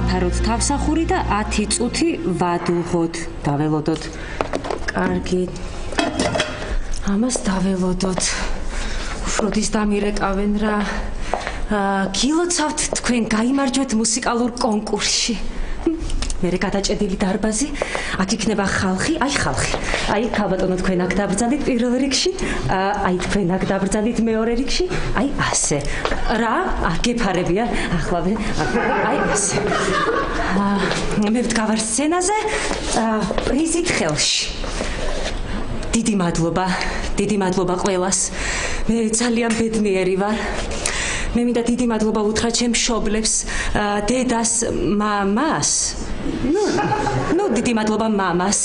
დავაფაროთ თავსახური და 10 წუთი ვადუღოთ. დაველოდოთ. კარგი. ამას დაველოდოთ. უშროდის დამირეკავენ რა. გილოცავთ თქვენ გაიმარჯვეთ მუსიკალურ კონკურსში. მერე გადაჭედილი დარბაზი, აქ იქნება ხალხი, აი ქალბატონო თქვენ აქ დაბრძანდით პირველ რიგში, აი თქვენ აქ დაბრძანდით მეორე რიგში, აი ასე. რა? გეფარებია, ახლავე, აი ასე. მე ვდგავარ სცენაზე, პრიზით ხელში. დიდი მადლობა ყველას. მე ძალიან ბედნიერი ვარ. მე მინდა დიდი მადლობა უთხრა ჩემ მშობლებს, დედას, მამას. ნუ დიდი მადლობა მამას.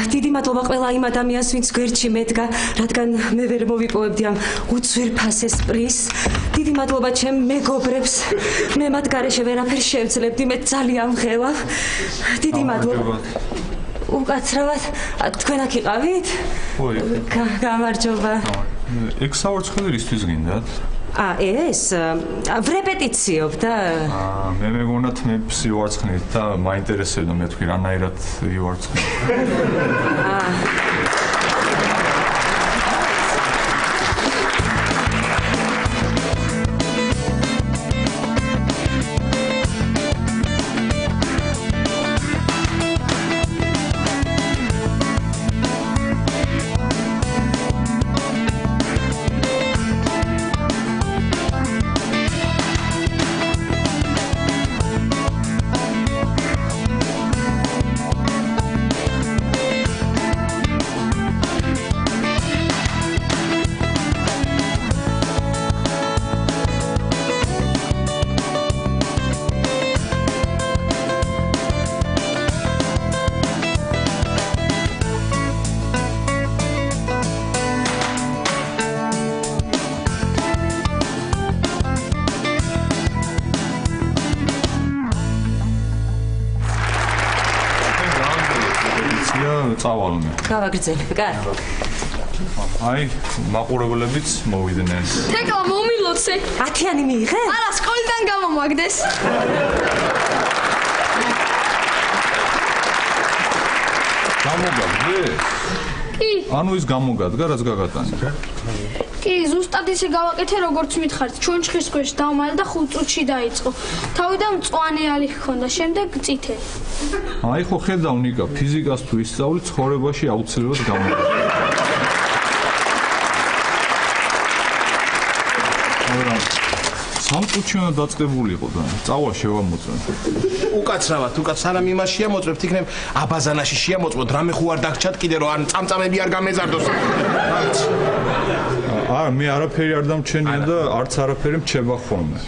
დიდი მადლობა ყველა იმ ადამიანს, ვინც გვერდში მედგა, რადგან მე ვერ მოვიპოვებდი ამ უცვირფასეს პრიზს. დიდი მადლობა ჩემ მეგობრებს. მე მათ გარეშე ვერაფერს შევძლებდი, მე ძალიან მღელავ. დიდი მადლობა. უკაცრავად, თქვენ აქ იყავით? გამარჯობა. ეგ საურცხელი რისთვის გინდათ? ეს ვრეპეტიციობ და მე მეგონათ მე ვივარცხნით და მაინტერესებდა მე თქვი რანაირად ვივარცხნით. წავალ მე. გავაგრძელებ, კარგი. აი, მაყურებლებიც მოვიდნენ. თეკლა მომილოცე. 10-იანი მიიღე? არა, სკოლიდან გამომაგდეს. გამოგაგდე? კი. ანუ ის გამოგადგა, რაც გაგატანე. კი, ზუსტად ისე გავაკეთე, როგორც მითხარით. ჩონჩხის ქვეშ დავმალე და 5 წუთში დაიწყო. თავიდან მწვანე ალი ჰქონდა, შემდეგ წითელი. აი ხო ხედავ ნიკა, ფიზიკას თუ ისწავლი, ცხოვრებაში აუცილებლად გამოგაგდა. სამწუთში უნდა დაწყებულიყო და წავა შევამოწმე. უკაცრავად, სანამ იმას შეამოწმებთ, იქნებ აბაზანაში შეამოწმოთ, რამე ხო არ დაგჭათ კიდე რომ ან წამწამები არ გამეზარდოს. მე არაფერი არ დამჩენია და არც არაფერი მჩება ხოლმე.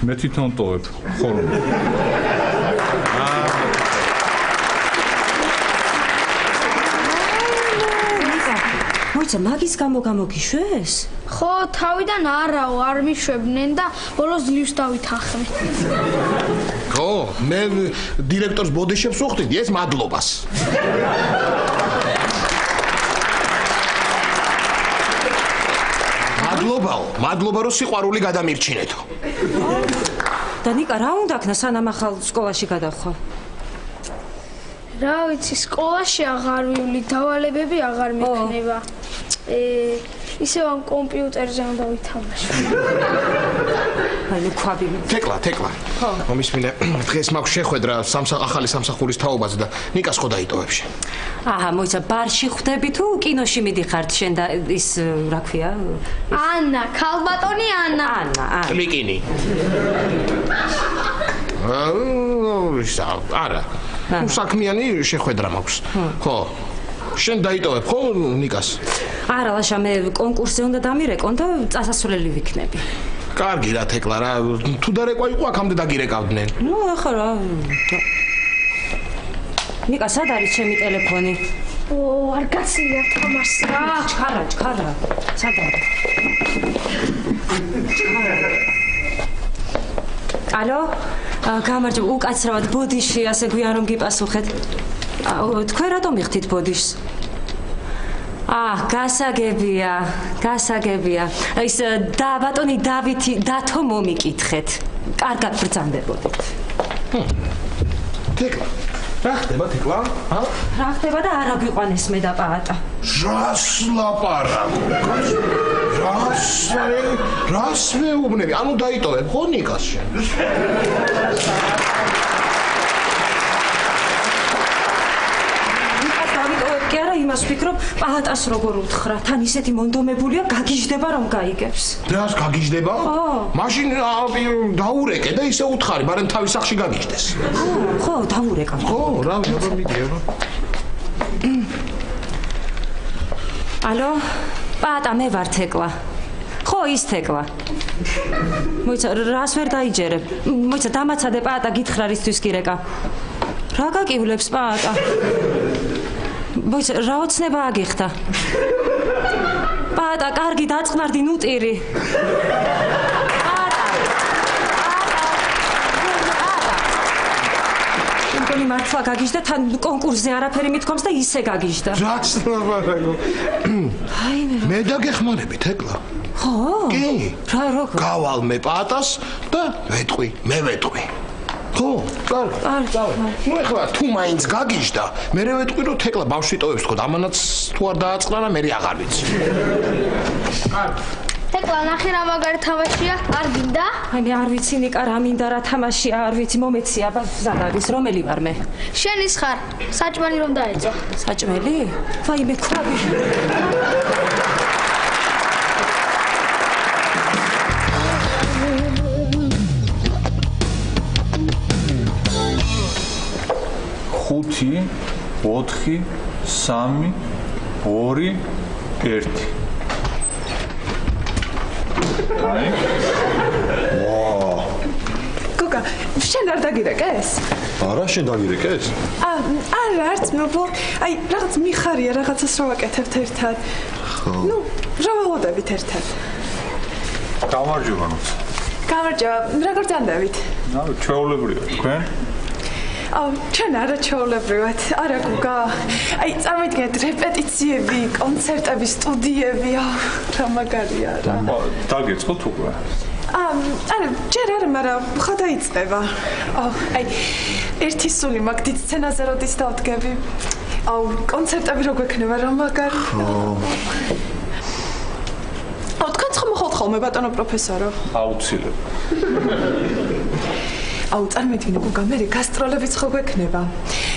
მე თვითონ ტოვებ ხოლმე. მოიცა, მაგის გამო გამოგიშვეს? ხო, თავიდან არაო, არ მიშვებდნენ და ბოლოს ძლივს დავითანხმე. ხო, მე დირექტორს ბოდიშებს უხდიდი ეს მადლობას. მადლობა რომ სიყვარული გადამირჩინეთო. და ნიკა რა უნდა ქნა სანამ ახალ სკოლაში გადახვა? რა ვიცი, სკოლაში აღარ ვივლი, დავალებები აღარ მექნება. ისევ ამ კომპიუტერზე უნდა ვითამაშო. ანუ ქვაბი. თეკლა. მომისმინე, დღეს მაქვს შეხვედრა ახალი სამსახურის თაობაზე და ნიკას ხო დაიტოვებში. მოიცა, ბარში ხვდები თუ კინოში მიდიხართ შენ და ის რა ქვია? ანა, ქალბატონი ანა. ლიკინი. არა. საქმიანი შეხვედრა მაქვს. ხო. შენ დაიტოვებ ხო ნიკას? არა, ლაშა, მე კონკურსზე უნდა დამირეკონ და წასასვლელი ვიქნები. კარგი რა თეკლა რა, თუ დარეკვა იყო აქამდე დაგირეკავდნენ. ახლა რა. ნიკა, სად არის ჩემი ტელეფონი? არ გაცნია თამაშს რა. ჩქარა. სად არის? ალო? გამარჯობა, უკაცრავად ბოდიში, ასე გვიან რომ გიპასუხეთ. თქვენ რატომ მიხდით ბოდიშს? გასაგებია. ის ბატონი დავითი დათო მომიკითხეთ. კარგად ბრძანდებოდით. თეკლა რა ხდება თეკლა? რა ხდება და არა გვიყვანეს მე და პაატა. რას ლაპარაკობ? რას მეუბნები? ანუ დაიტოვებ ხო ნიკას შენ? კი არა იმას ვფიქრობ, პაატას როგორ უთხრა, თან ისეთი მონდომებულია, გაგიჟდება რომ გაიგებს. რას გაგიჟდება? მაშინ დაურეკე და ისე უთხარი, მაგრამ თავის სახში გაგიჟდეს. ხო, დაურეკა. ხო, რა მიდიო. ალო, პაატა, მე ვარ თეკლა. ხო, ის თეკლა. მოიცა, რას ვერ დაიჯერებ? მოიცა, დამაცადე პაატა გითხრა რისთვის კი რეკა. რა გაკივლებს პაატა? მოიცა, რა ოცნება აგიხდა? პაატა, კარგი დაწყნარდი ნუტირი. შენ მართლა გაგიჟდა, თან კონკურსზე არაფერი მithქვამს და ისე გაგიჟდა. რაც ლაპარაკობ. მე დაგეხმარები თეკლა. ხო? კი. რა როგორ? გავალ მე პაატას და ვეტყვი, მე ვეტყვი. ხო, კარგი. ნუ ეხლა თუ მაინც გაგიჟდა, მე ვეტყვი რომ თეკლა ბავშვი ტოვებს თქო, ამანაც თუ არ დააწყრანა, მე აღარ ვიცი. კარგი. თეკლა ნახე რა მაგარი თამაშია, არ გინდა? აი მე არ ვიცი ნიკა რა მინდა რა თამაშია, არ ვიცი, მომეცია, ზადაგის რომელი ვარ მე? შენ ის ხარ, საჭმელი რომ დაეწო. საჭმელი? ვაიმე ქვაბი. ხუთი, 4, 3, 2, 1. აი. გოგა, შენ არ დაგირეკეს? არა, შენ დაგირეკეს? არა, არც მოგო. აი, რაღაც მიხარია, რაღაცას რა ვაკეთებთ ერთად. ნუ, რა ველოდებით ერთად. გამარჯობა ნუც. გამარჯობა, როგორ ძანდებით? ჩვეულებრივად, თქვენ? ჩვენ არა ჩვეულებრივად, არა გოგა. აი, წარმოვიდგინეთ რეპეტიციები, კონცერტები, სტუდიები, რა მაგარია რა. დაგეწყოთ უკვე? არა, ჯერ არა, მაგრამ ხა დაიწყება. აი, ერთი სული მაქვს დიდ სცენაზე როდის დავდგები. კონცერტები რო გვექნება, რა მაგარი. თქვენც ხომ მოხალთ ხოლმე ბატონო პროფესორო? აუცილებლად. წარმოვიდგინე გოგა, მე გასტროლებიც ხო გვექნება.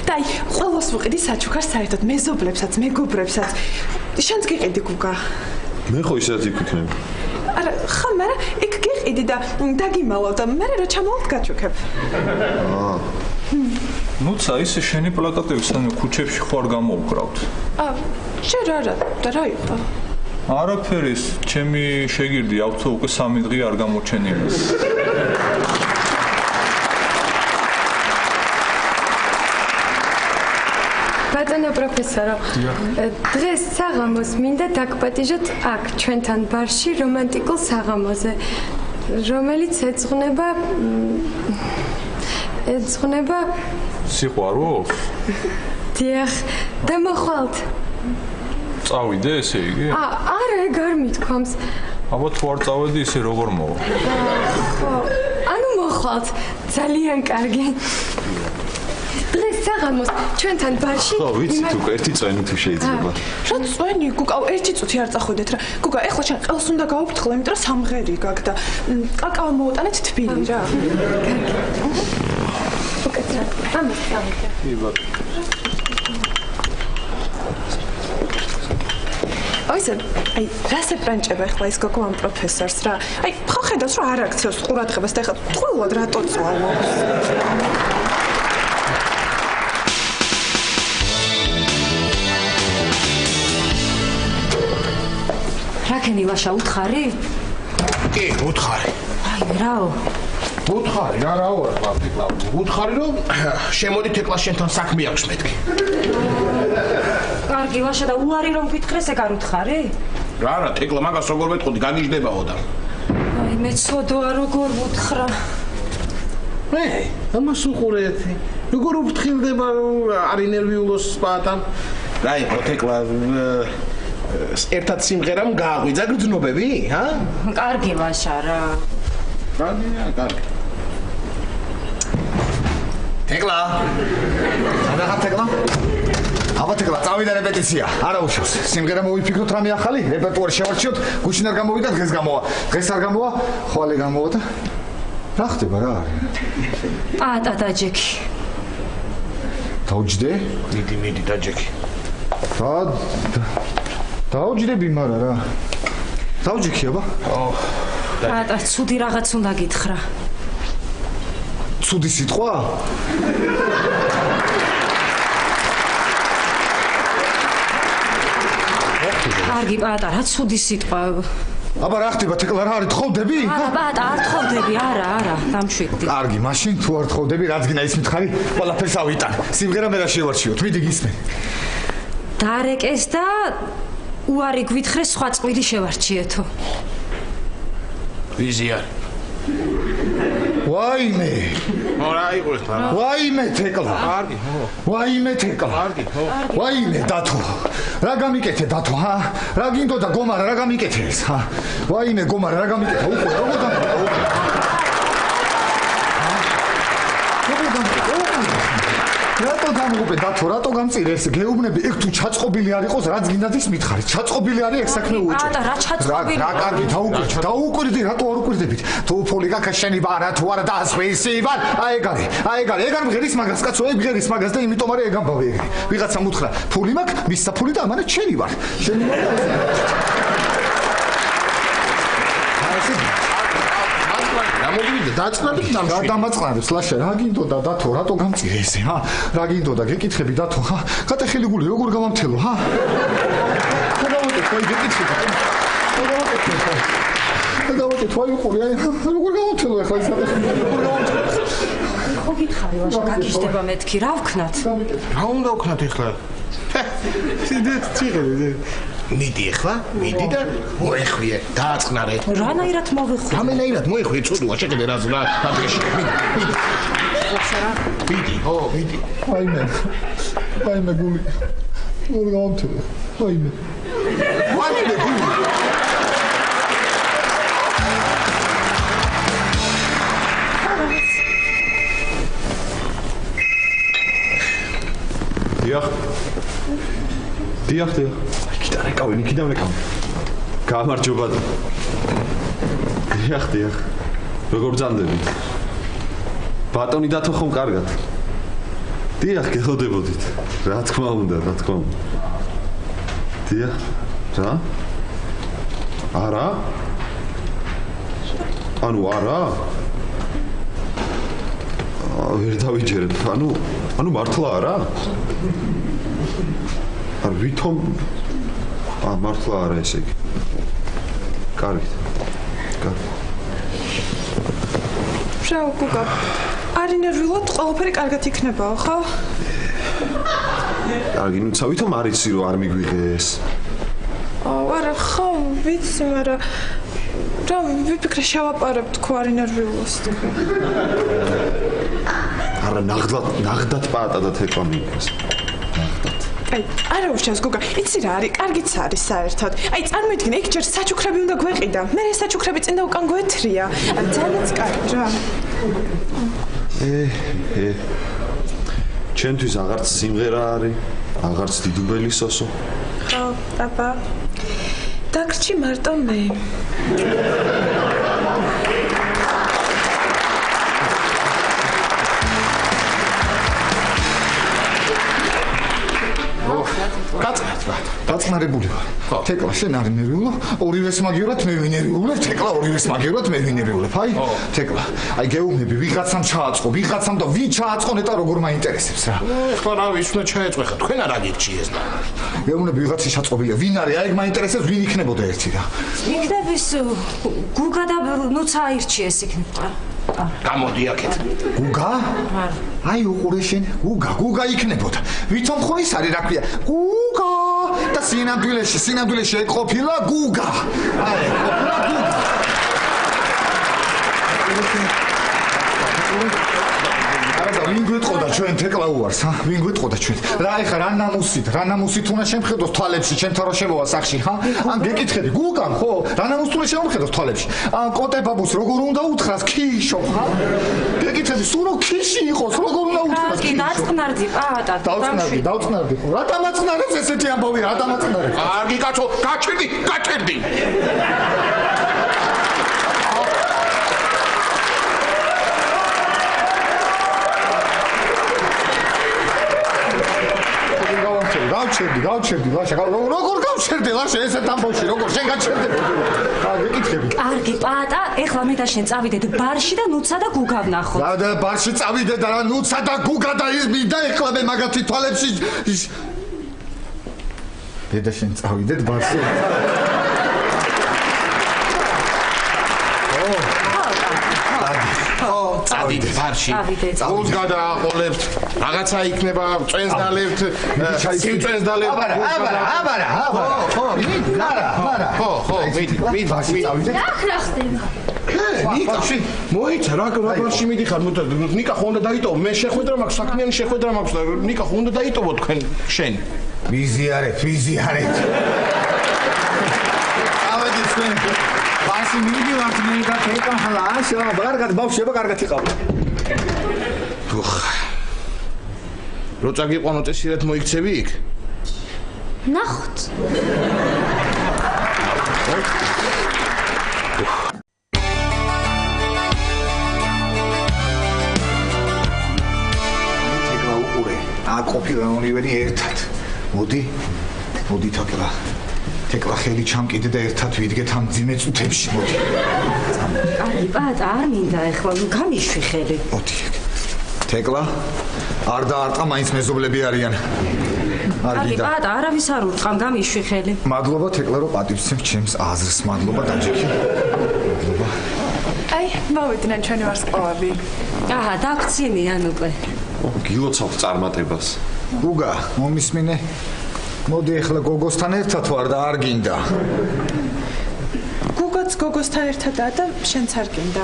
და აი, ყველას ვუყიდი საჩუქარს საერთოდ, მეზობლებსაც, მეგობრებსაც. შენც გიყიდი გოგა? მე ხო ისედაც იქ ვიქნები. არა, ხა, მაგრამ იქ გიყიდი და დაგიმალავ და მე რა ჩამოვთ გაჩუქებ. ნუცა, ისე შენი პლაკატები სანამ ქუჩებში ხო არ გამოვკრავთ? ჯერ არა, და რა იყო? არაფერი, ჩემი შეგირდი ავთო უკვე 3 დღე არ გამოჩენილი. ბატონო პროფესორო, დღეს საღამოს მინდა დაგპატიჟოთ აქ ჩვენთან ბარში რომანტიკულ საღამოზე, რომელიც ეძღვნება სიყვარულს? დიახ, და მოხვალთ. წავიდე ესე იგი? არა, ეგ არ მithქვამს. აბა თუ არ წავედი ისე როგორ მოვა? ხო, ანუ მოხვალთ, ძალიან კარგი. დღეს საღამოს ჩვენთან ბარში ხო, ვიცით უკვე ერთი წვენი თუ შეიძლება. რა წვენი? გოგა, ერთი წუთი არ წახვიდეთ რა. გოგა, ეხლა შენ ყელს უნდა გაუფრთხილო, იმიტომ რომ სამღერი გაქვს და კაკაო მოვუტანეთ თბილი რა. უკეთრად. ამას წავიდე. კი ბატონო. აი, რას ეპრანჭება ახლა ეს გოგო ამ პროფესორს რა? აი, ხო ხედავს რომ არ აქცევს ყურადღებას და ახლა ტყუილად რატო წვალობს? რაკენი ლაშა უთხარი? კი, უთხარი. აი, რაო? უთხარი, რაო რა თქმა უნდა. უთხარი რომ შემოდი თეკლა შენთან საქმე აქვს მეთქი. კარგი ლაშა და უარი რომ გითხრეს ეგ არ უთხარი? რა, თეკლა მაგას როგორ მეტყოდი, გაგიჟდებაო და. აი, მე ცოდოა როგორ ვუთხრა. ამას უყურეთი. როგორ უფრთხილდება არ ინერვიულოს პაატამ? რა იყო თეკლა ერთად სიმღერამ გააღვიძა გრძნობები, ჰა? კარგი ლაშა რა. კარგია, კარგი. თეკლა. სადაღა თეკლა? აბა თეკლა, წავიდა რეპეტიცია. არა უშავს. სიმღერა მოვიფიქროთ რამე ახალი, რეპერტუარი შევარჩიოთ, გუშინ არ გამოვიდა, დღეს გამოვა. დღეს არ გამოვა, ხვალე გამოვა და რა ხდება რა არის? პატა და ჯექი. დაუჯდე? მიდი დაჯექი. დაუჯდები მარა რა. დაუჯექი აბა? პატა, ცუდი რაღაც უნდა გითხრა. ცუდი სიტყვა? კარგი პატა, რა ცუდი სიტყვა. აბა რა ხდება თეკლა რა არის თხოვდები? არა პატა, არ თხოვდები, არა, დამშვიდდი. კარგი, მაშინ თუ არ თხოვდები, რაც გინდა ის მითხარი, ყველაფერს ავიტან. სიმღერა მე რა შევარჩიოთ, მიდი გისმენ. დარეკეს და უარი გვითხრე სხვა წყვილი შევარჩიეთო. ვიზია. ვაიმე. რა იყოს რა? ვაიმე თეკლა. კარგი, ხო. ვაიმე თეკლა. კარგი, ხო. ვაიმე დათო. რა გამიკეთე დათო, ჰა? რა გინდოდა გომარა, რა გამიკეთე ეს, ჰა? ვაიმე გომარა, რა გამიკეთე? უკვე როგორ გამიკეთე? რატო დამღუპე დათო, რატო გამწირე ეს გეუბნები? ეგ თუ ჩაწყობილი არ იყოს, რაც გინდათ ის მითხარი. ჩაწყობილი არის ეგ საქმე უეჭო. პატა, რა ჩაწყობილი? რა კარგი დაუკვირდი, რატო არ უკვირდებით? თუ ფოლიკა ქაშენი ვარა, თუ არა დაასხვისი ვარ. აი ეგ არის მღერის მაგას კაცო, ეგ მღერის მაგას და იმიტომ არის ეგ ამბავი ეგ. ვიღაცამ უთხრა, ფული მაქვს, მის საფული და ამანა ჩენი ვარ. შენი ვარ. დაწყნადებს დამშვი. დამაწყნადებს ლაშა, რა გინდოდა დათო, რატო გამწირე ესე, ჰა? რა გინდოდა, გეკითხები დათო, ჰა? ხატეხილი გული როგორ გამამთელო, ჰა? გადავაკეთე, თქვი გეკითხები. გადავაკეთე, თქვი უყური, აი, როგორ გამამთელო ახლა ის ხატეხილი, როგორ გამამთელო? ხო გითხარი ვაშა, გაგიჟდება მეთქი, რა ვქნათ? რა უნდა ვქნათ ახლა? მიდი ახლა, მიდი და მოეხვიე, დააწყნარე. რანაირად მოვეხვი? რამენაირად მოეხვიე, ცუდოა, შეგედე რა ადგეში. მიდი, ხო, მიდი. ვაიმე გული. როგორ გამომთელო? ვაიმე გული. დიახ. კიდევ რეკავი. გამარჯობა. დიახ. როგორ ბრძანდებით? ბატონი დათო ხომ კარგად? დიახ, გელოდებოდით. რა თქმა უნდა. დიახ. რა? არა? ანუ არა? ვერ დავიჯერებ. ანუ მართლა არა? არ ვითომ მართლა არა ესე იგი. კარგი. რა გუგა? არ ინერვიულობ, ყველაფერი კარგად იქნებაო, ხო? კარგი, ნუ ვითომ არ იცი რომ არ მიგვიღეს. არა, ხო, ვიცი, მაგრამ რა ვიფიქრე შევაპარებ თქო არ ინერვიულოს. არა, ნახდათ პატა და თეკლა მიიღეს. აი, არა უშავს გუგა, იცი რა არის, კარგიც არის საერთოდ. აი, წარმოიდგინე, იქ ჯერ საჩუქრები უნდა გვეყიდა. მე ეს საჩუქრები წინ და უკან გვეთრია. ძალიანაც კარგი რა. ჩემთვის აღარც სიმღერა არის, აღარც დიდუბელი სოსო. ხო, აბა. დაგრჩი მარტო მე. დაწყნარებული ვარ. თეკლა შენ არ ინერვიულო, ორივეს მაგივრად მე ვინერვიულებ, თეკლა ორივეს მაგივრად მე ვინერვიულებ. აი, თეკლა. აი გეუბნები, ვიღაცამ ჩააწყო, ვიღაცამ და ვინ ჩააწყო ნეტა როგორ მაინტერესებს რა. ეხლა რა ის უნდა ჩაეწყო ხა, თქვენ არა გიქჩიეს და. გეუბნები ვიღაცი ჩაწყობილია, ვინ არის? აი მაინტერესებს ვინ იქნებოდა ერთი რა. იქნების გუგა და ნუცა აირჩიეს იქნება. გამოდი აქეთ. გუგა? აი უყურე შენ, გუგა იქნებოდა. ვითომ ხო ის არის რა ქვია? გუგა და სინამდვილეში ეყოფილა გუგა. აი, ყოფილა გუგა. არა, ვინ გვიტყოდა ჩვენ თეკლა უარს, ჰა? ვინ გვიტყოდა ჩვენ? რა ეხა რა ნამუსით უნდა შემხედოს თვალებში, ჩემთან რო შემოვა სახში, ჰა? ან გეკითხები, გულგან, ხო? რა ნამუსით უნდა შემხედოს თვალებში? ან კოტე ბაბუს როგორ უნდა უთხრას ქიშო, ჰა? გეკითხები, სულ რო ქიში იყოს, როგორ უნდა უთხრას? კი, დაწყნარდი, პატა. დავწყნარდი, ხო? რა დამაწყნარებს ესეთი ამბავი, რა დამაწყნარებს? კარგი კაცო, გაჩერდი. გავჩერდი, ლაშა. როგორ გავჩერდი, ლაშა, ესეთ ამბავში, როგორ შენ გაჩერდები? გეკითხები. კარგი, პატა, ეხლა მე და შენ წავიდეთ ბარში და ნუცა და გუგა ვნახოთ. რა და ბარში წავიდეთ და რა ნუცა და გუგა და ის მინდა ეხლა მე მაგათი თვალებში. მე და შენ წავიდეთ ბარში. წავიდეთ ბარში. გულს გადააყოლებთ, რაღაცა იქნება, წვენს დალებთ, სიწვენს დალებთ. აბარა. ხო, მიდი. რა ხდება? ნიკაში მოიცა რა ბარში მიდიხარ, ნიკა ხო უნდა დაიტოვო, მე შეხვედრა მაქვს, საქმიანი შეხვედრა მაქვს და ნიკა ხო უნდა დაიტოვო თქვენ შენ. ვიზიარეთ. ავედი თქვენ. ბარში მიდივართ მე და თეკაჰლა, შო, კარგად ბავშვება, კარგად იყავ. როცა გიყვანო წესიერად მოიქცევი იქ? ნახოთ. თეკლა უყურე, აკოფილ უნივერი ერთად. მოდი თეკლა ხელი ჩამკიდე და ერთად ვიდგეთ ამ ძიმე წუთებში, მოდი. კარგი, პატა, არ მინდა ეხლა, გამიშვი ხელი. მოდი. თეკლა არ დაარტყა, მაინც მეზობლები არიან. კარგი, პატა, არავის არ ურტყამ, გამიშვი ხელი. მადლობა თეკლა, რომ პატივცემ ჩემს აზრს, მადლობა დაჯექი. მადლობა. აი, მოვიდნენ ჩვენი ვარსკვლავები. აჰა, დაგცინიან უკვე. გილოცავთ წარმატებას. გუგა, მომისმინე. მოდი ახლა გოგოსთან ერთად ვარ და არ გინდა. გუგოც გოგოსთან ერთადაა და შენც არ გინდა.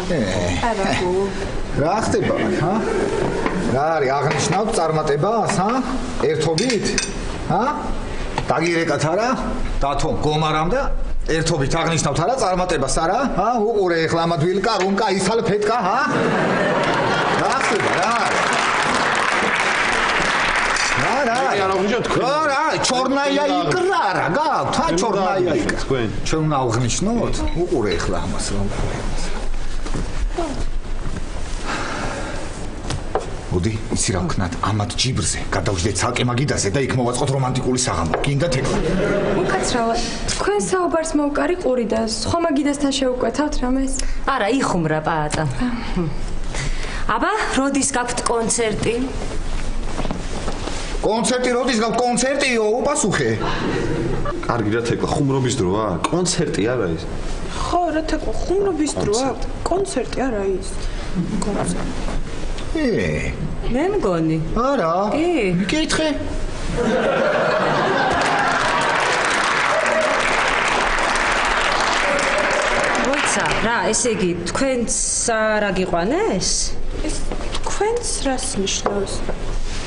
არა, გუ. რა ხდება, ჰა? რა არის აღნიშნავთ წარმატებას, ჰა? ერთობით? ჰა? დაგირეკათ არა? დათო გომარამ და ერთობით აღნიშნავთ არა წარმატებას, არა? ჰა? უყურე ახლა ამ დვილკა, რუნკა, ისალ ფეტკა, ჰა? რა ხდება, რა? რა, ჩორნაია იკრა რა, გაქვთ, ჩორნაია იკრა. ჩვენ უნდა აღნიშნოთ? უყურე ახლა ამას რა უყურე. მოდი, ისი რა ვქნათ, ამათ ჯიბრზე, გადავждეთ ცალკე მაგიდაზე და იქ მოვაწყოთ რომანტიკული საღამო. გინდა თეკლა? უკაცრავად, თქვენ საუბარს მოვკარი ყური და სხვა მაგიდასთან შეუკვეთავთ რამეს? არა, იხუმრა პატა. აბა, როდის გაქვთ კონცერტი? კონცერტი როდის გაქვთ? კონცერტიო, უპასუხე. კარგი რა თეკლა, ხუმრობის დროა? კონცერტი არა ის. ხო, რა თეკლა, ხუმრობის დროა? კონცერტი არა ის. კონცერტი. მე მგონი. არა. კი. მიკითხე. როცა, რა, ესე იგი, თქვენც არ აგიყვანეს? ეს თქვენც რას ნიშნავს?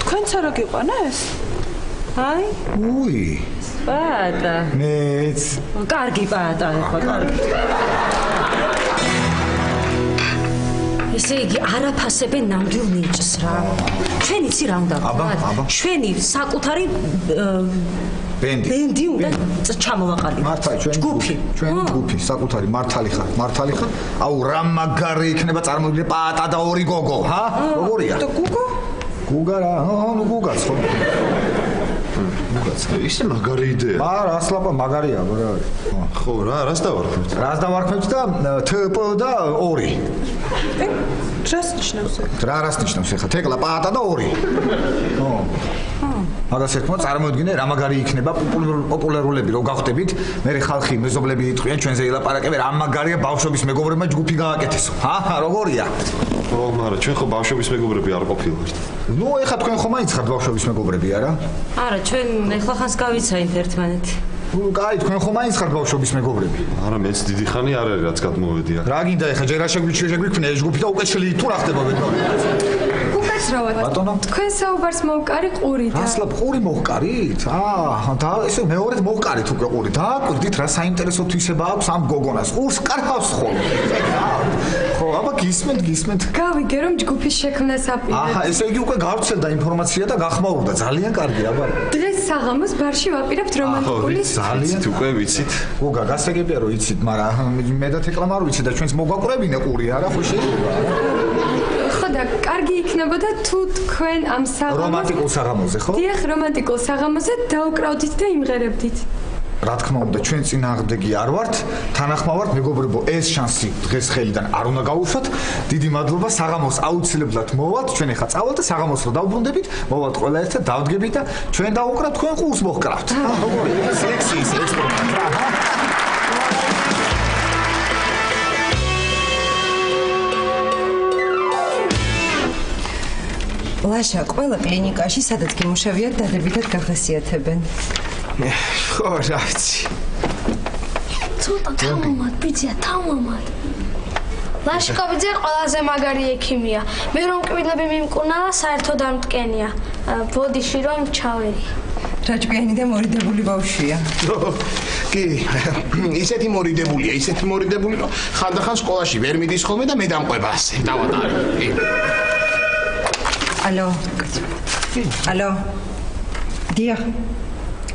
თქვენც არ აგიყვანეს? აი, უი. პატა. მეც. კარგი პატა, ხო, კარგი. ესე იგი, არაფასებენ ნამდვილ ნიჭს რა. ჩვენ იცი რა უნდა ვქნათ? ჩვენი საკუთარი ბენდი უნდა ჩამოვაყალიბოთ. მართალი ჩვენი ჯგუფი, საკუთარი მართალი ხარ. აუ რა მაგარი იქნება წარმოვიდგინე პატა და ორი გოგო, ჰა? როგორია? და გუგო? გუგა რა, ნუ გუგაც ხო? ისე მაგარი იდეა. არა, ასლაპა მაგარია, რა არის? ხო რა, რას დავარქვით? რას დავარქვით და TP და 2. რას ნიშნავს? რა რას ნიშნავს ახლა? თეკლა, პატა და 2. ხო. მაგას ერთმა წარმოვიდგინე რა მაგარი იქნება პოპულარულები რო გავხდებით, მე ხალხი მეზობლები იტყვიან ჩვენზე ელაპარაკებენ რა მაგარია ბავშვობის მეგობრებმა ჯგუფი გააკეთესო. ჰა, როგორია? ხო, მაგრამ ჩვენ ხო ბავშვობის მეგობრები არ ყოფილვართ. ნუ ეხლა თქვენ ხომ მაინც ხართ ბავშვობის მეგობრები, არა? არა, ჩვენ ეხლა ხანს გავიცაით ერთმანეთი. კაი, თქვენ ხომ მაინც ხართ ბავშვობის მეგობრები? არა, მეც დიდი ხანი არ არის რაც გადმოვედია. რა გინდა ეხლა ჯერ რა შეგვიქვნა ეს ჯგუფი და უკვე შელი თუ რა ხდება ვეთქო? გუგა უკაცრავად. ბატონო. თქვენ საუბარს მოვკარი ყური და. ასლა ყური მოვკარით? და ესე მეორედ მოვკარით უკვე ყური. დააკვირდით რა საინტერესო თვისება აქვს ამ გოგონას. ყურს კარავს ხოლმე. ხო, აბა გისმენთ. გავიგე რომ ჯგუფის შექმნას აპირებთ. ესე იგი უკვე გავრცელდა ინფორმაცია და გახმაურდა. ძალიან კარგი, აბა. დღეს საღამოს ბარში ვაპირებთ რომანტიკული. ძალიან უკვე ვიცით. გოგა, გასაგებია რომ იცით, მაგრამ მე და თეკლამ არ ვიცი და ჩვენს მოგვაყურებინე ყური, არა ხო შეიძლება? ხო და კარგი იქნებოდა თუ თქვენ ამ საღამოს რომანტიკულ საღამოზე, ხო? დიახ, რომანტიკულ საღამოზე დაუკრავდით და იმღერებდით. რა თქმა უნდა, ჩვენ წინააღმდეგი არ ვართ, თანახმავართ, მეგობრებო, ეს შანსი დღეს ხელიდან არ უნდა გაუშვათ. დიდი მადლობა, საღამოს აუცილებლად მოვალთ, ჩვენ ახლა წავალთ და საღამოს რო დავბრუნდებით, მოვალთ ყველა ერთად, დავდგებით და ჩვენ დავუკრავთ, თქვენ ყურს მოჰკრავთ. როგორი? სექსის ექსპერიმენტი. ლაშა, ყველა კლინიკაში, სადაც გიმუშავიათ, დადებითად გახასიათებენ. ხო, რა ვიცი. ცოტა თამამად, ბიძია, თამამად. ლაშკობიძე ყველაზე მაგარი ექიმია. მე რომ კვირლები მიმკურნალა, საერთოდ არ მტკენია. ბოდიში რომ ჩავერი. რაჭკვიანი და მორიდებული ბავშვია. კი, ისეთი მორიდებული, რომ ხანდახან სკოლაში ვერ მიდის ხოლმე და მე დამყვება ასე. დავატარე. ალო. დიახ.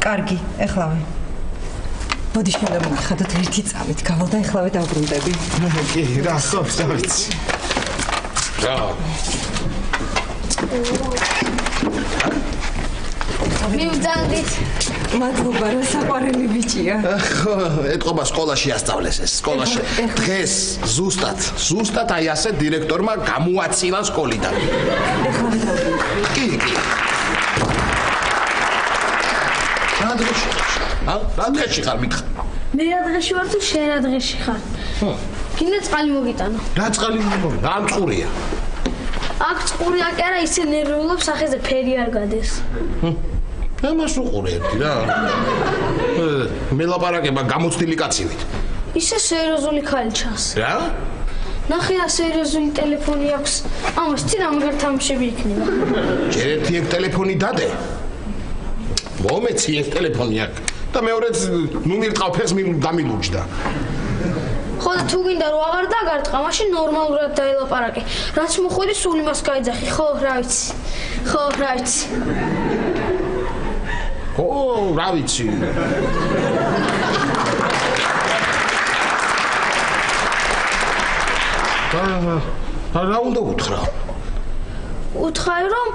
კარგი, ეხლავე. ბოდიში უნდა მოგიხადოთ ერთი წამით, გავალ და ეხლავე დავბრუნდები. კი, რა ვიცი. რა. მივძანდით. მადლობა, რა საყვარელი ბიჭია. ხო, ეთყობა სკოლაში ასწავლეს ეს. სკოლაში. დღეს ზუსტად აი ასე დირექტორმა გამოაცილა სკოლიდან. ეხლავე დავბრუნდები. კი. რა დღეში ხარ მითხარ? მე რა დღეში ვარ თუ შენ რა დღეში ხარ? გინდა წყალი მოგიტანო. რა წყალი მოგიტანო? რა წყურია? აქ წყურია კი არა, ისე ნერვიულობს სახეზე ფერი არ გადეს. ამას უყურე ერთი რა. მე ლაპარაკება გამოცდილი კაცივით. ისე სერიოზული ხალი ჩანს. რა? ნახე რა სერიოზული ტელეფონი აქვს. ამას წინ ამგარ თამაშები იქნება. ჯერ ერთი ეგ ტელეფონი დადე. მომეცი ეს ტელეფონი აქ და მეორეც ნუმერ ტყავფერს გამილუჯდა. ხო და თუ გინდა რომ აღარ დაგარტყა, მაშინ ნორმალურად დაელაპარაკე. რაც მოხვედი სულ იმას გაიძახი. ხო, რა ვიცი. ხო, რა ვიცი. რა უნდა უთხრა? უთხარი რომ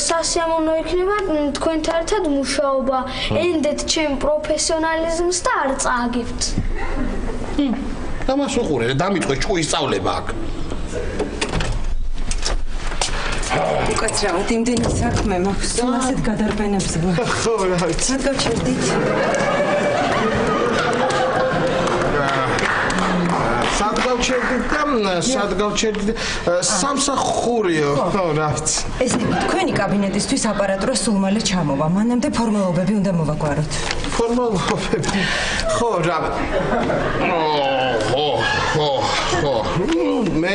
სასიამოვნო იქნება თქვენთან ერთად მუშაობა. ენდეთ ჩემ პროფესიონალიზმს და არ წააგებთ. ამას უყურე, დამიწყე ჭკუის სწავლება აქ. უკაცრავად, იმდენი საქმე მაქვს, ასეთ გადარბენებს ვარ. ხო, რა ვიცი. სად გავჩერდით? სად გავჩერდით? სამსახურიო. ხო, რა ვიცი. ესე იგი, თქვენი კაბინეტისთვის აპარატურა სულ მალე ჩამოვა. მანამდე ფორმალობები უნდა მოვაგვაროთ. ფორმალობები. ხო, რა. ხო. მე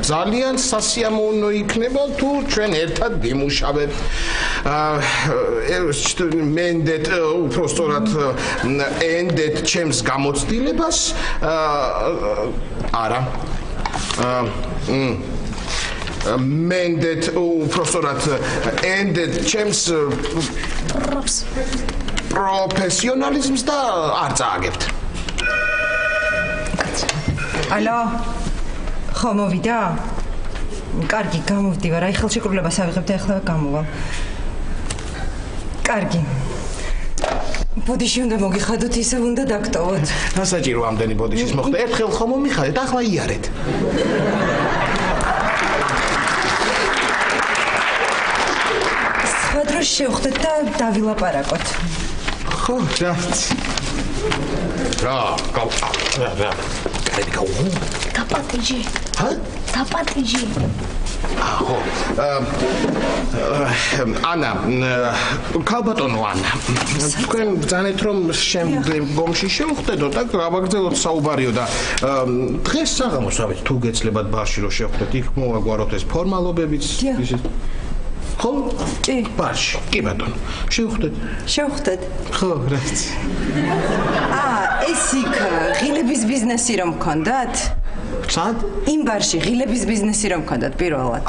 ძალიან სასიამოვნო იქნება თუ ჩვენ ერთად ვიმუშავებთ. მენდეთ უпростоრად ენდეთ ჩემს გამოცდილებას. არა. მენდეთ უпростоრად ენდეთ ჩემს პროფესიონალიზმს და არ წააგებთ. ალო. ხო, მოვიდა? კარგი, გამოვდივარ. აი ხელშეკრულებას ავიღებ და ეხლა გამოვა. კარგი. ბოდიში უნდა მოგიხადოთ, ისევ უნდა დაგტოვოთ. რა საჭირო ამდენი ბოდიშის მოხდა? ერთხელ ხომ მომიხადეთ, ახლა იარეთ. სხვა დროს შევხვდეთ და დავილაპარაკოთ. ხო, რა ვიცი. რა, გავწავ. რა. კარები გაუღო. დაპატიჟე. ჰა? დაპატიჟე. ხო. ანა, ქალბატონო ანა. თქვენ ბრძანეთ რომ შემდგომში შევხვდეთო და გავაგრძელოთ საუბარიო და დღეს საღამოს ავით თუ გეცლებათ ბარში რომ შევხვდეთ, იქ მოვაგვაროთ ეს ფორმალობებიც ისე. ხო? კი. ბარში. კი ბატონო. შევხვდეთ. შევხვდეთ. ხო, რაც. ეს იქ ღილების ბიზნესი რომ გქონდათ? სად? იმ ბარში ღილების ბიზნესი რომ გქონდათ პირველად.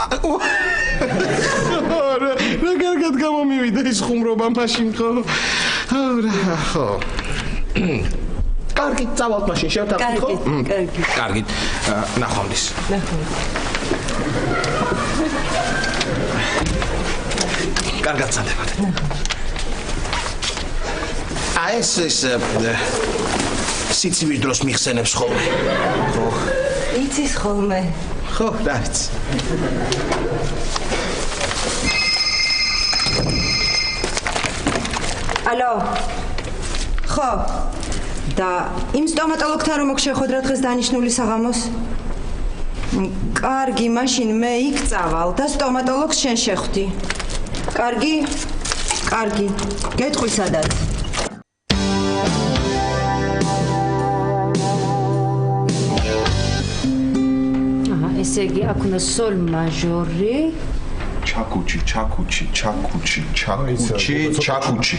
რა კარგად გამომივიდა ის ხუმრობა მაშინ ხო? ხო. კარგი, წავალთ მაშინ შევთანხმდით ხო? კარგი. კარგით. ნახვამდის. კარგად წადებათ. ეს სიცივი დროს მიხსენებს ხოლმე. ხო. იცის ხოლმე. ხო, რაც. ალო. ხო. და იმ სტომატოლოგთან რომ მოგშეხოდრა დღეს დანიშნული საღამოს? კარგი, მაშინ მე იქ წავალ და სტომატოლოგს შენ შეხვდი. კარგი? კარგი. გეტყვი სადაც. ესე იგი აქ უნდა სოლ მაჟორი. ჩაკუჩი.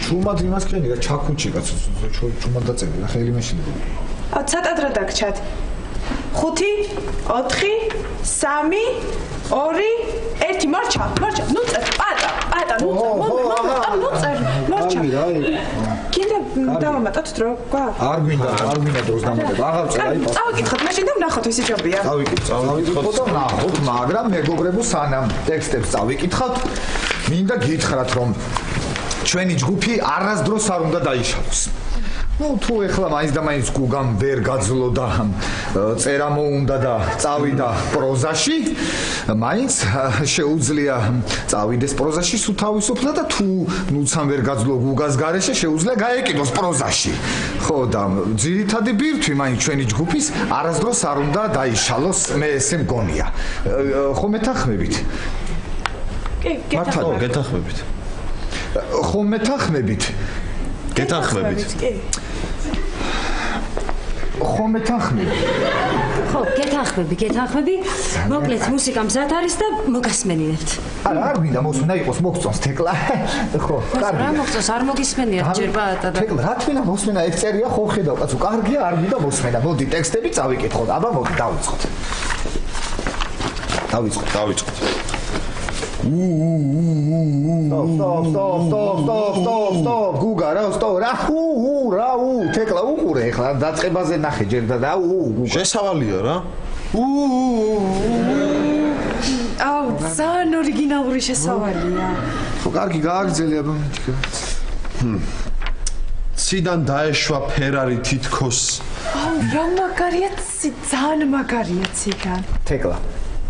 ჩუმად იმას ქენი რა ჩაკუჩი კაცო ჩუმად დაწები რა ხელი მეშინდა. ცოტად რა დაგჩათ. 5 4 3 2 1 მარჩა ნუ წერ პატა ნუ წერ მარჩა კიდე დავამატოთ დრო გვაქვს არ გვინდა დროს დამატებ აღარ წერ აი წავიკითხოთ მაშინ და ვნახოთ ისი ჯობია წავიკითხოთ და ვნახოთ მაგრამ მეგობრებო სანამ ტექსტებს წავიკითხავთ მინდა გითხრათ რომ ჩვენი ჯგუფი არასდროს არ უნდა დაიშალოს ну თუ ეხლა მაინც და მაინც გუგამ ვერ გაძლო და წერა მოუნდა და წავიდა პროზაში მაინც შეუძლია წავიდეს პროზაში სულ თავისუფლად და თუ ნუცამ ვერ გაძლო გუგას გარეშე შეუძლია გაეკიდოს პროზაში ხო და ძირითადი ბირთვი მაინც ჩვენი ჯგუფის არასდროს არ უნდა დაიშალოს მე ესე მგონია ხო მეთანხმებით კი გეთანხმებით ხო მეთანხმებით გეთანხმებით ხო მეთანხმები ხო გეთანხმები მოკლედ მუსიკა მზად არის და მოგასმენინებთ არა არ მინდა მოსვენა იყოს მოგწონს თეკლა ხო კარგი რა მოგწონს არ მოგისმენიათ ჯერ ბატა და თეკლა რა თქმა უნდა მოსვენა ეს წერია ხო ხედავ კაცო კარგია არ მინდა მოსვენა მოდი ტექსტები წავიკითხოთ აბა მოდი დავიწყოთ Stop, Guga, რა თეკლა უყურე ახლა დაწყებაზე ნახე ჯერ და შესავალია რა აუ ძალიან ორიგინალური შესავალია ხო კარგი გააგრძელე აბა მითქე ციდან დაეშვა ფერარი თითქოს აუ რა მაგარია ძალიან მაგარია ციგან თეკლა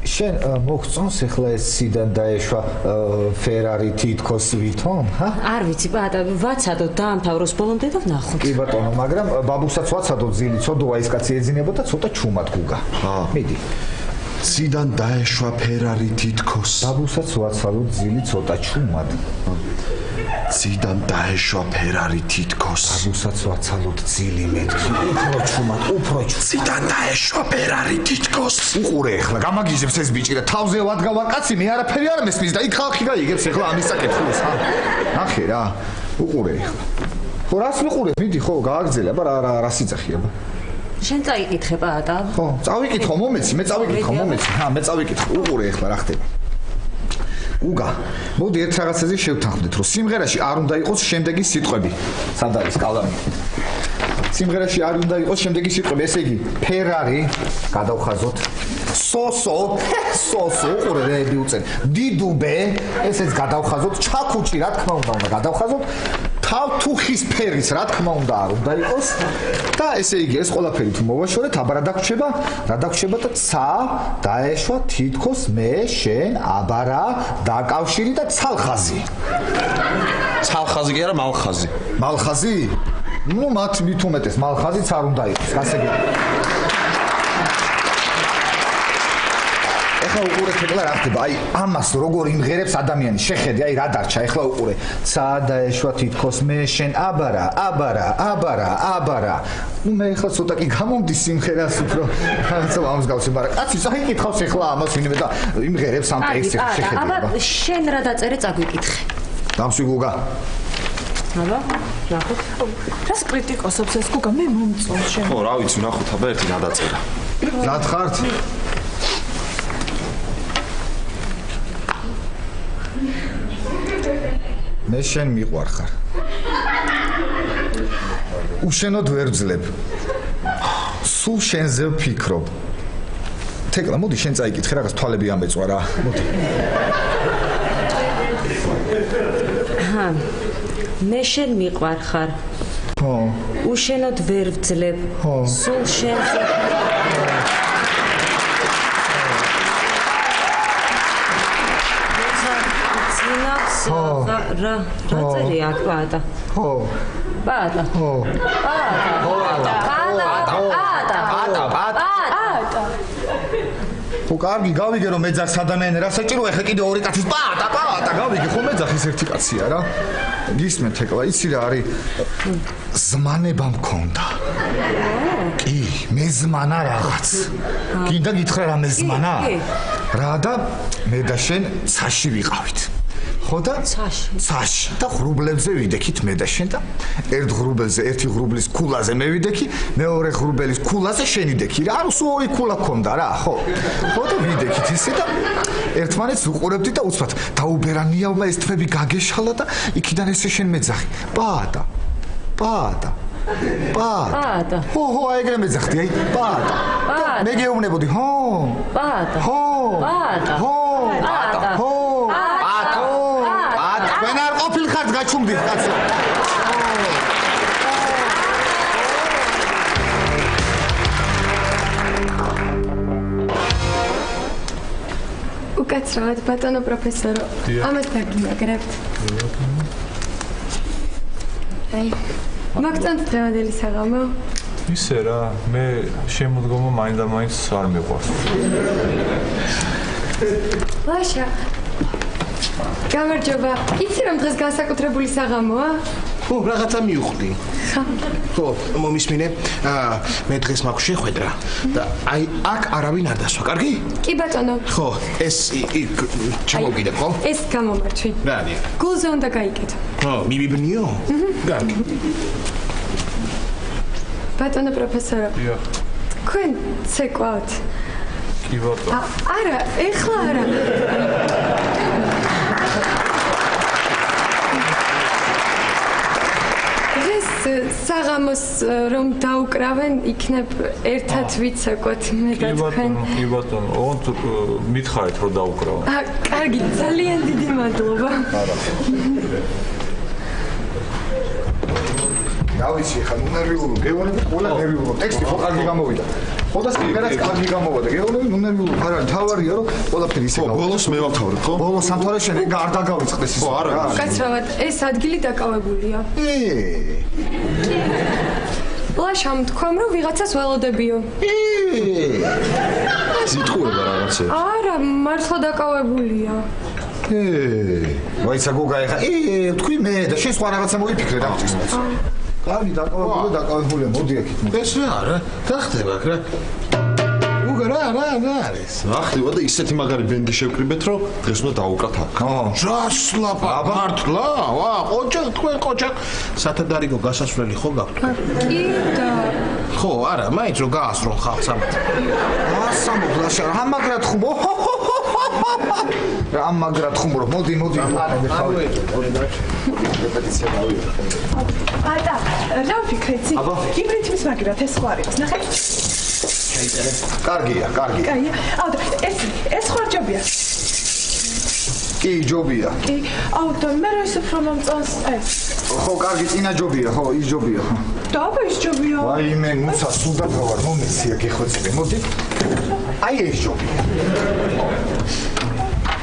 შენ მოგწონს ახლა ეს სიდან დაეშვა ფერარი თითქოს ვითომ ჰა არ ვიცი ბატა ვაცადოთ დაამთავროს ბოლომდე და ვნახოთ კი ბატონო მაგრამ ბაბუსაც ვაცადოთ ძილი ცოდოა ის კაცი ეძინებოდა ცოტა ჩუმად გუგა მიდი ციდან დაეშვა ფერარი თითქოს ბაბუსაც ვაცადოთ ძილი ცოტა ჩუმად ციდან დაეშვა ფერარი თითქოს ბაბუსაც ვაცადოთ ძილი მეთქი უფრო ჩუმად ციდან დაეშვა ფერარი თითქოს უყურე ახლა გამაგიჟებს ეს ბიჭი და თავზე ვადგავა კაცი მე არაფერი არ მესმის და იქ ხალხი გაიგებს ახლა ამის საკითხს ნახე რა უყურე ახლა ხო რას ვიყურებ მიდი ხო გააგრძელე აბა რა სიძახი აბა შენ წაიკითხე ბატა ხო წავიკითხო მომეცი მე წავიკითხო უყურე ახლა რა ხდება უგა მოდი ერთ რაღაცაზე შევთანხმდეთ რომ სიმღერაში არ უნდა იყოს შემდეგი სიტყვები სად არის კალამი სიმღერაში არ უნდა იყოს შემდეგი სიტყვები ესე იგი ფერარი გადავხაზოთ სოსო უყურე რეები უწენ დიდუბე ესეც გადავხაზოთ ჩაკუჩი რა თქმა უნდა გადავხაზოთ თავთუხის ფერის რა თქმა უნდა არ უნდა იყოს და ესე იგი ეს ყველაფერი თუ მოვაშორეთ აბა რა დაგვრჩება და ცა დაეშვა თითქოს მე შენ აბა რა დაკავშირი და ცალხაზი კი არა მალხაზი ну მათ მით უმეტეს მალხაზიც არ უნდა იყოს ასე ეხლა უყურე თეკლა რა ხდება? აი ამას როგორ იმღერებს ადამიანი? შეხედე, აი რა დარჩა, ეხლა უყურე. სადა ეშვა თითქოს მე შენ აბარა. ნუ მე ეხლა ცოტა კი გამომდი სიმღერას უფრო რაღაცა ამსგავსი, მაგრამ კაცი საიკითხავს ეხლა ამას ვინმე და იმღერებს ამ ტექსტს შეხედე. აბა შენ რა დაწერე წაგვიკითხე. დამსვიგუგა. აბა, ნახოთ. რას კრიტიკოსებს ეს გუგა მე მომწონს შენ. ხო, რა ვიცი, ნახოთ აბა ერთი რა დაწერა. რა ხართ? მე შენ მიყვარხარ. უშენოდ ვერ ვძლებ. სულ შენზე ვფიქრობ. თეკლა, მოდი შენ წაიკითხე რაღაც თვალები ამეწვა რა. მოდი. მე შენ მიყვარხარ. ხო. უშენოდ ვერ ვძლებ. სულ შენზე რა წერია აქ ბატა? ხო. ბატა. ხო. ბატა. ხო, კარგი, გავიგე რომ მეძახს ადამიანი რა საჭიროა, ეხლა კიდე ორი კაცის ბატა, გავიგე, ხო მეძახის ერთი კაცია რა. გისმენ თეკლა, იცი რა არის? ზმანება მქონდა. კი, მე ზმანა რაღაც. გინდა გითხრა რა მე ზმანა? რა და მე და შენ ცაში ვიყავით. ხო და ცაში და ღრუბლებზე ვიდექით მე და შენ და ერთ ღრუბელზე ერთი ღრუბლის ქულაზე მე ვიდექი, მეორე ღრუბელის ქულაზე შენ იდექი რა, ანუ სულ ორი ქულა ქონდა რა, ხო და ვიდექით ისე და ერთმანეთს ვუყურებდით და უცბად დაუბერანიავმა ეს თვები გაგეშალა და იქიდან ესე შენ მეძახი. ბატა. ხო, აიგრე მეძახდი, აი, ბატა. მე გეუბნებოდი, ხო? ბატა. ვენ არ ყოფილხართ გაჩუმდით კაცო. უკაცრავად ბატონო პროფესორო. ამას დაგიმაგრებთ. აი, მაგწონთ დღევანდელი საღამო? ისე რა, მე შემოდგომა მაინდა-მაინც არ მიყვარს. ლაშა. გამარჯობა. იცი რომ დღეს განსაკუთრებული საღამოა? ხო, რაღაცა მივხვდი. ხო, მომისმინე, მე დღეს მაქვს შეხვედრა და აი აქ არავინ არ დასვა, კარგი? კი ბატონო. ხო, ეს ჩამოვიდე, ხო? ეს გამომარჩვი. რა არის? გულზე უნდა გაიკეთო. ხო, მივიბნიო? კარგი. ბატონო პროფესორო. თქვენ ცეკვავთ? კი ბატონო. არა, ეხლა არა. საღამოს რომ დაუკრავენ, იქნებ ერთად ვიცეკვოთ მე და თქვენ. კი ბატონო, ოღონდ მითხარით რომ დაუკრავო. კარგი, ძალიან დიდი მადლობა. გავიცი ხა ნუ ნერვიულობ, გეუბნები ყველა ნერვიულობ. ტექსტი ხო კარგი გამოვიდა. ხო და სიმღერაც კარგი გამოვიდა. გეუბნები ნუ ნერვიულობ. არა, თავარია რომ ყველაფერი ისე გავო. ბოლოს მე ვავთავრებ, ხო? ბოლოს სამთავრე შენ არ დაგავიწყდეს ის. ხო, არა. უკაცრავად, ეს ადგილი დაკავებულია. ლაშამ თქვამ რომ ვიღაცას ველოდებიო. სიტყვება რაღაცა. არა, მართლა დაკავებულია. ვაიცა გოგა ეხა თქვი მე და შენ სხვა რაღაცა მოიფიქრე რა ვთქვი. კარგი დაკავებულია, მოდი აქეთ. ეს რა გახდება აქ რა. უგა რა არის? ახლა და ისეთი მაგარი ბენდი შევკრიბეთ რომ დღეს უნდა დაუკრათ აქ. ჯასლაპა, მართლა? ვა, თქვენ ყოჩა სათადარიგო გასასვლელი ხო გაქვთ? კი და ხო, არა, მაინც რომ გაასრონ ხალხს ამათ. ასამობლაშა, ამაგრად ხუმო. ამაგრად ხუმო, მოდი. რეპეტიცია დავიწყე. ბატა, რა ვფიქრեցი? იმ რითმის მაგრად ეს ხო არის? ნახე. კარგია. კაია. და ეს ხო ჯობია? კი, ჯობია. კი. და მე რა ისე რომ მომწონს ეს? ხო, კარგი, წინა ჯობია, ხო, ის ჯობია. და ის ჯობია. ვაიმე, ნუცა სულდა თავარ, მომეცია გეხვეწები, მოდი. აი ეს ჯობია.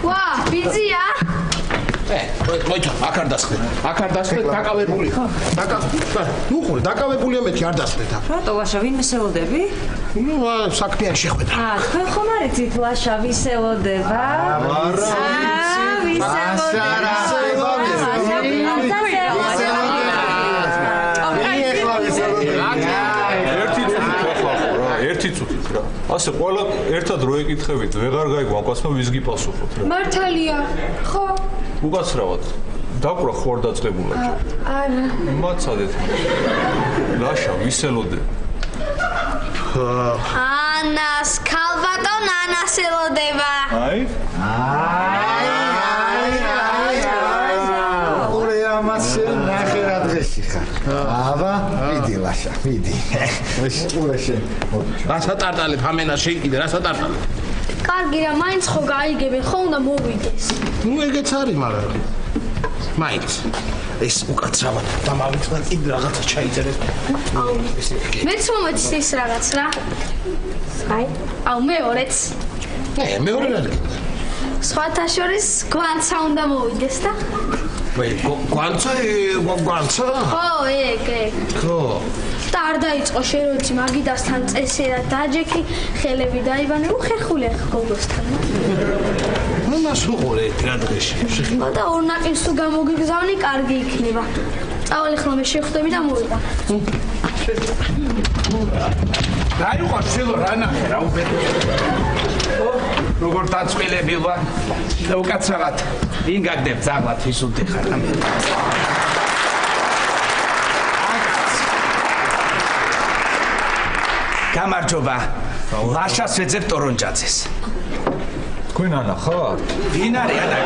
ვა, ბიძია? მოიცა, აქ არ დასხდეთ. აქ არ დასხდეთ, დაკავებული ხარ? ნუ ხური, დაკავებულია მეთქი არ დასხდეთ აქ. რატო ლაშა ვინმე სელოდები? ნუ საქმიანი შეხვედრა. თქვენ ხომ არ იცით ლაშა ვისელოდება? ერთი წუთით რა. ასე ყველა ერთად რო ეკითხებით, ვეღარ გაიგვაკვასმა ვის გიპასუხოთ რა. მართალია. ხო. უკაცრავად. დაკვრა ხო არ დაწყებულა. არა. მაცადეთ. ლაშა ვისელოდები. ანას ქალბატონ ანას ელოდება. აი? ორი ამას ნახე რა დღეში ხარ. აბა, მიდი ლაშა, მიდი. ურაშე. რასაც არტალებ ამენა შეიკიდე, რასაც არტალებ. კარგი რა, მაინც ხო გაიგებენ, ხო უნდა მოვიდეს. ნუ ეგეც არის, მაგრამ მაინც ეს უკაცრავად დამავიწყდა კიდე რაღაცა ჩაიწერეს. მეც მომეც ის რაღაც რა. აი, აუ მეორეც. მეორე რა გქონდა? სხვათა შორის გვანცა უნდა მოვიდეს და? გვანცა? ხო, ეგ. ხო. და არ დაიწყო შეროიცი მაგიდასთან წესერა დაჯექი, ხელები დაიბანე, უხერხული ახ გოგოსთან. მას უყურე რა დღეში. და ორ ნაკინს თუ გამოგიგზავნი, კარგი იქნება. წავალი ხოლმე შეხვდები და მოვიდა. დაიყვარ შილო რა ნახე რა უბედო. როგორ დაწვილები ვარ და უკაცრავად ვინ გაგდებ ზაღლად ვისუნთი ხარ ამ. გამარჯობა. ლაშას ვეძებ ტორონჯაძეს. თქვენ ანა ხარ? ვინ არის ანა?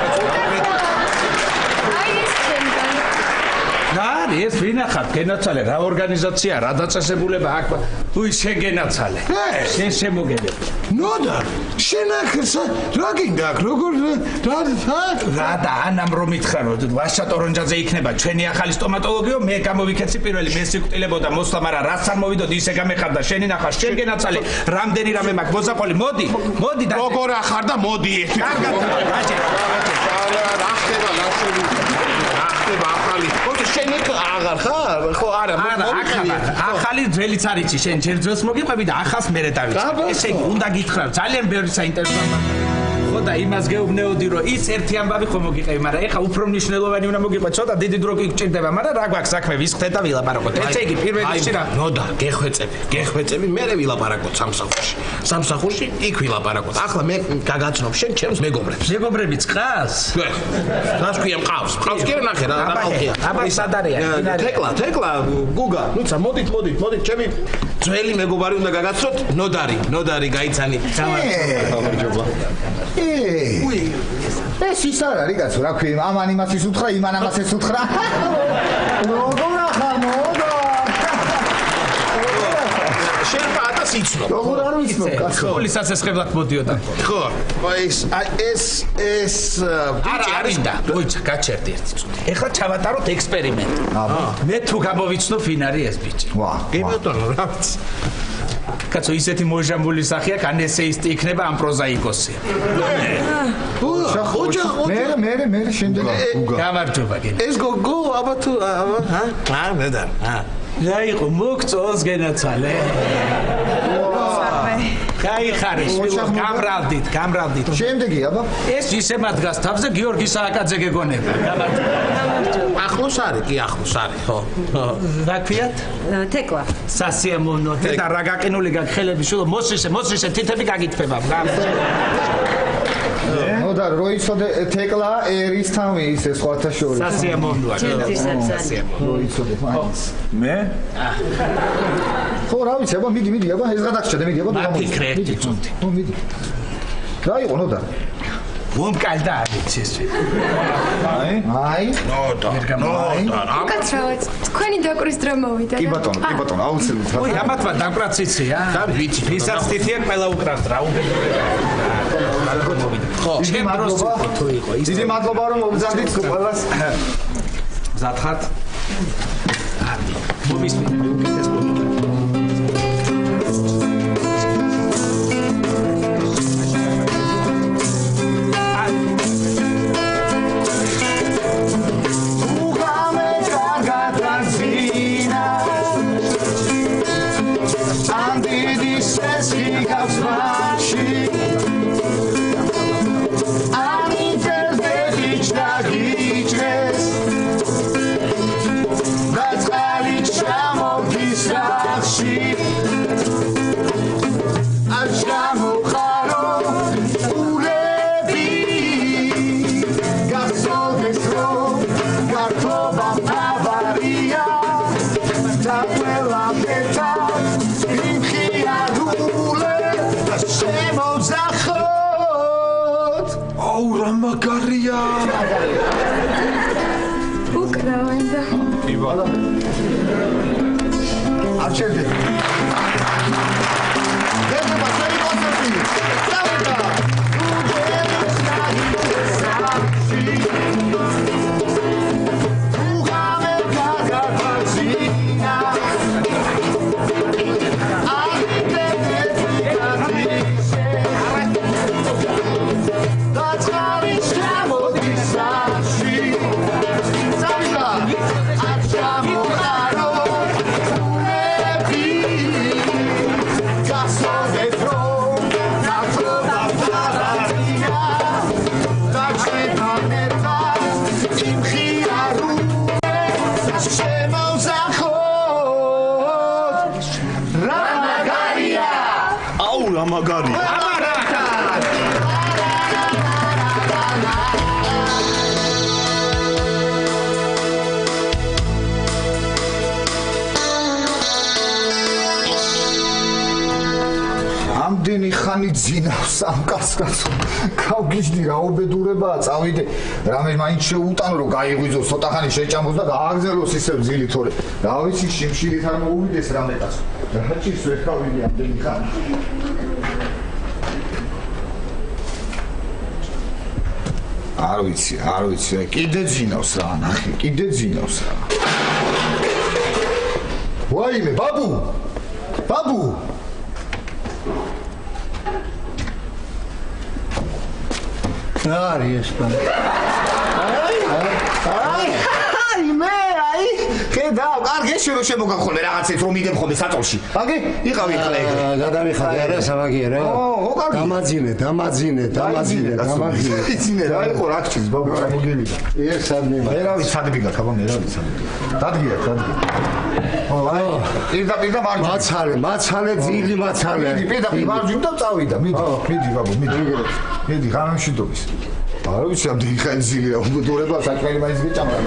ეს ვინ ახარ? გენაცალე რა ორგანიზაცია, რა დაწესებულება აქ? უი შეგენაცალე. შენ შემოგედებ. ნოდა, შენ აქ რა გინდა აქ? როგორ რა და ანამ რომ მითხარო, ლაშა ტორონჯაძე იქნება ჩვენი ახალი სტომატოლოგიო, მე გამოვიქეცი პირველი, მე სიკვდილებოდა მოსვლა, მაგრამ რაც არ მოვიდოდ ისე გამეხარდა, შენი ნახა, შენ გენაცალე, რამდენი რამე მაქვს მოზაყოლი, მოდი და როგორ ახარ და მოდი ერთი. კარგად, რაჭე. რა ხდება ლაშები? ახალი. ხო შენ იქ აღარ ხარ? ხო არა, ახალი ძველიც არ იცი, შენ ჯერ ძველს მოგიყვები და ახალს მერე დავიწყე. ესე იგი, უნდა გითხრა, ძალიან ბევრი საინტერესო ხო და იმას გეუბნეოდი, რომ ის ერთი ამბავი ხო მოგიყევი, მაგრამ ეხა უფრო მნიშვნელოვანი უნდა მოგიყვე, ცოტა დიდი დრო კი გჭირდება, მაგრამ რა გვაქვს საქმე, ვისხდეთ და ვილაპარაკოთ. ესე იგი, პირველ რიგში რა? ნოდა, გეხვეწები, მერე ვილაპარაკოთ სამსახურში. სამსახურში იქ ვილაპარაკოთ. ახლა მე გაგაცნობ შენ ჩემს მეგობრებს. მეგობრებიც ყავს? რას ქვია მყავს? მყავს კი ნახე რა ხალხია. აბა სადარია? თეკლა, გუგა, ნუცა მოდით, ჩემი ძველი მეგობარი უნდა გაგაცნოთ, ნოდარი გაიცანი. გამარჯობა. უი. ეს ის არ არის კაცო, რა ქვია, ამან იმას ის უთხრა, იმან ამას ეს უთხრა. როგორ ახლა მოდა? შენ პატას იცნობ. როგორ არ ვიცნობ, კაცო? პოლიციას ესხებლად მოდიოდა. ხო, ეს ბიჭი არის და მოიცა გაჩერდი ერთი წუთი. ეხლა ჩავატაროთ ექსპერიმენტი. მე თუ გამოვიცნობ ვინ არის ეს ბიჭი. ვა. კი ბატონო, რა ვიცი. კაცო, ისეთი მოჟამული სახე აქვს, ან ესეისტი იქნება, ან პროზაიკოსია. მე შემდეგ გამარჯობა გენ. ეს გოგო აბა თუ მე და რა იყო მოგწოს გენაცალე. გაიხარეს, გამრავლდით. შემდეგი აბა. ეს ისე მადგას თავზე გიორგი სააკაძე გეგონება. გამარჯობა. ახლოს არის, კი ახლოს არის, ხო. რა ქვიათ? თეკლა. სასიამოვნო და რა გაყინული გაქვს ხელები, შულო მოსრისე, თითები გაგითფება. ნოდა როიცოდე თეკლა ერისთავი ისე სხვათა შორის. სასიამოვნოა. როიცოდე მაინც. მე? ხო რა ვიცი, აბა მიდი, აბა ეს გადაგჭედე, მიდი, აბა მაფიქრე ერთი წუთი. ხო მიდი. რა იყო ნოდა? მომკალდა არის ეს. აი. ნოდა. უკაცრავად, თქვენი დაკვრის დრო მოვიდა. კი ბატონო, აუცილებლად. ой, ამათმა დაკვრაციცია. და ვიცი, ვისაც თითია ყველა უკრავს რა უბედო. ხო, დიდი მადლობა რომ მოგზავნით ყველას. მზადხართ? მომისმინე, მე უკეთეს პოდკასტი. აუ რა მაგარია უკრავენდა იბადა არჩევდი გერბა სერი კონცერტი წავიდა მაგარია ამდენი ხანი ძინავს ამ კაცს გავგიჟდი რა უბედურებაა წავიდე რამე მაინც შეუტანო რომ გაიღვიძო ცოტა ხანი შეჭამოს და გააგზელოს ისე ბზილი თორე რა ვიცი შიმშილით არ მოუვიდეს რამე კაცს რა ჭირს ვერ გავიდი ამდენი ხანი არ ვიცი კიდე ძინავს რა ნახე კიდე ძინავს რა ვაიმე ბაბუ არის ეს პა აი მე ხედავ კარგი შერო შემოგახოლე რაღაცებს რომ მიდემ ხოლმე საწოლში აგი იყავი ახლა ეგრე გადამიხადე არა სამაგია რა დამაძინე იცინე რა იყო რა გჭირს ბაბა მოგივიდა ეს სადმე მე რა ვიცი სად მიგა ხაბა მე რა ვიცი დადგია აი პირდაპირ მაცალე ძილი მაცალე პირდაპირ მარჯვნივ და წავიდა მიდი ბაბუ მიდი გამშვიდობის არ ვიცი ამდენი ხანი ძილი რა უბედურება საჭმელი მაინც გეჭამდა